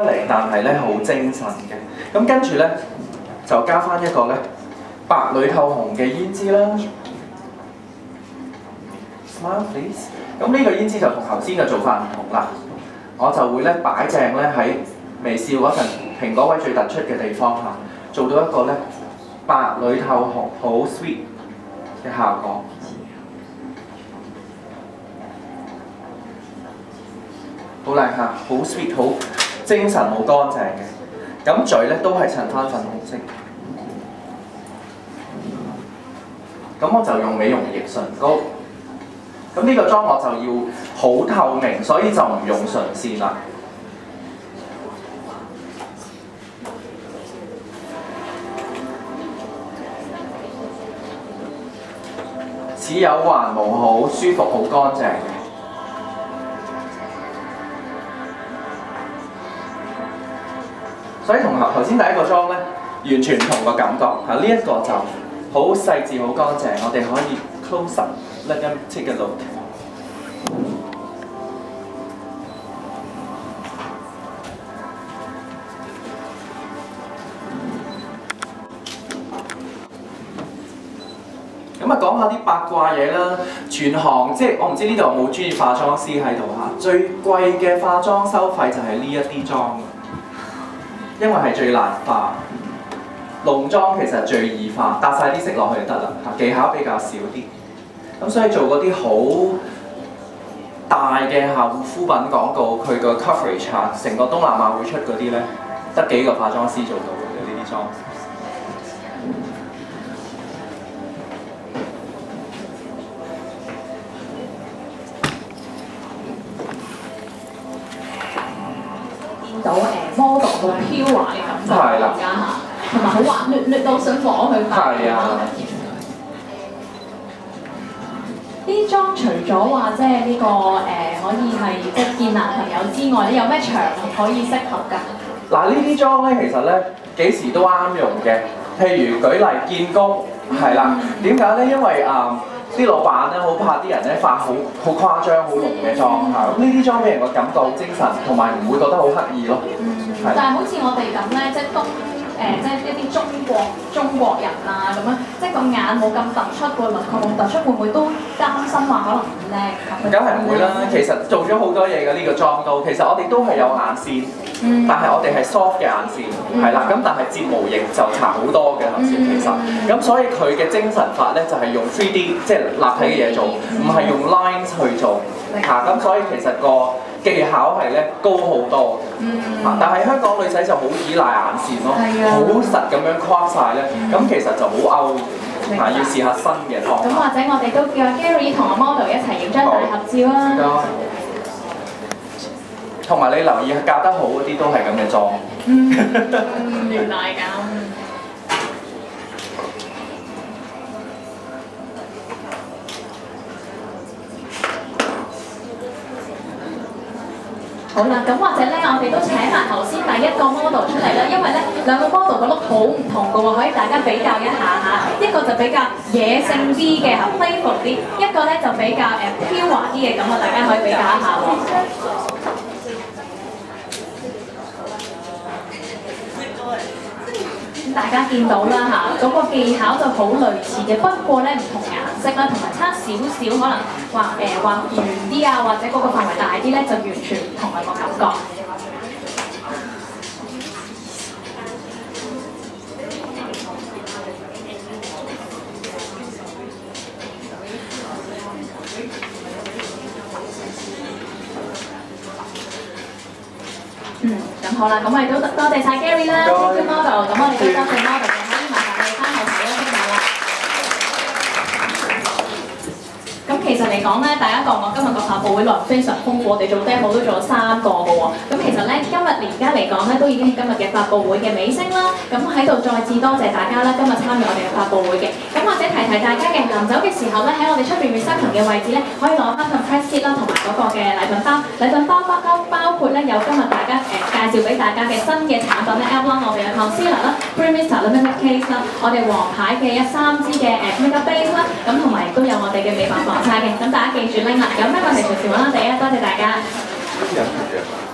嚟，但係咧好精神嘅。咁跟住咧就加翻一個咧白裏透紅嘅胭脂啦。Smile please。咁呢個胭脂就同頭先嘅做法唔同啦。我就會咧擺正咧喺微笑嗰陣蘋果位最突出嘅地方嚇，做到一個咧白裏透紅好 sweet 嘅效果。好靚嚇，好 sweet， 好精神，好乾淨嘅。咁嘴咧都係襯翻粉紅色。咁我就用美容液唇膏。咁呢個妝我就要好透明，所以就唔用唇線啦。似有還無，好舒服，好乾淨嘅。所以同頭先第一個妝咧，完全唔同個感覺嚇。呢一個就好細緻、好乾淨，我哋可以 close up。Let them take a look。咁啊，講下啲八卦嘢啦。全行即係我唔知呢度有冇專業化妝師喺度嚇。最貴嘅化妝收費就係呢一啲妝，因為係最難化。濃妝其實最易化，搭晒啲色落去就得啦嚇，技巧比較少啲。咁所以做嗰啲好大嘅護膚品廣告，佢個 coverage 嚇，成個東南亞會出嗰啲咧，得幾個化妝師做到嘅呢啲妝。見到model 好飄華嘅感覺，而家嚇，同埋好滑捋到想攞去拍。係啊。呢啲妝除咗話即係呢個可以係即係見男朋友之外，你有咩場合可以適合㗎？嗱，呢啲妝咧其實咧幾時都啱用嘅。譬如舉例見工，係啦。點解咧？因為啲老闆咧好怕啲人咧化好誇張、好濃嘅妝嚇。咁呢啲妝俾人個感覺好精神，同埋唔會覺得好刻意咯。但係好似我哋咁咧，即係即係一啲中國人啊咁樣，即係個眼冇咁突出，個輪廓冇突出，會唔會都擔心話可能唔靚咁？梗係唔會啦，其實做咗好多嘢嘅呢個妝都，其實我哋都係有眼線，但係我哋係 soft 嘅眼線，係啦，咁但係睫毛液就搽好多嘅頭先其實，咁所以佢嘅精神法咧就係用 3D 即係立體嘅嘢做，唔係用 lines 去做嚇，咁所以其實個技巧係咧高好多嘅，但係香港女仔就好依賴眼線咯，好實咁樣框晒咧，咁其實就好 out 嘅，要試下新嘅方法。咁或者我哋都叫 Gary 同阿 model 一齊影張大合照啦。同埋你留意夾得好嗰啲都係咁嘅妝。原來咁。好啦，咁或者咧，我哋都請埋頭先第一個 model 出嚟啦，因為咧兩個 model 個 look 好唔同嘅喎，可以大家比較一下嚇。一個就比較野性啲嘅 playful 啲，一個咧就比較飄華啲嘅，咁啊大家可以比較一下喎。大家見到啦嚇，嗰個技巧就好類似嘅，不過咧唔同顏色啦，同埋差少少，可能畫圓啲啊，或者嗰個範圍大啲咧，就完全唔同嘅個感覺。咁好啦，咁我哋都多謝晒 Gary 啦 ，Thank you model， 咁我哋都多謝 model， 可以麻煩你翻後台啦，識唔啦？咁其實嚟講咧，第一個我今日個發佈會內容非常豐富，我哋做 demo 都做咗3個嘅喎。咁其實咧，今日而家嚟講咧，都已經係今日嘅發佈會嘅尾聲啦。咁喺度再次多謝大家啦，今日參與我哋嘅發佈會嘅。咁或者提大家嘅，臨走嘅時候咧，喺我哋出邊 reception 嘅位置咧，可以攞翻份 press kit 啦，同埋嗰個嘅禮品包。禮品包包括咧有今日大家介紹俾大家嘅新嘅產品咧 ，Avalon 我哋嘅 concealer 啦 ，Premista Limited Case 啦，我哋黃牌嘅3支嘅makeup base 啦，咁同埋亦都有我哋嘅美白防曬嘅。咁大家記住拎啦，有咩問題隨時揾我哋啊！多謝大家。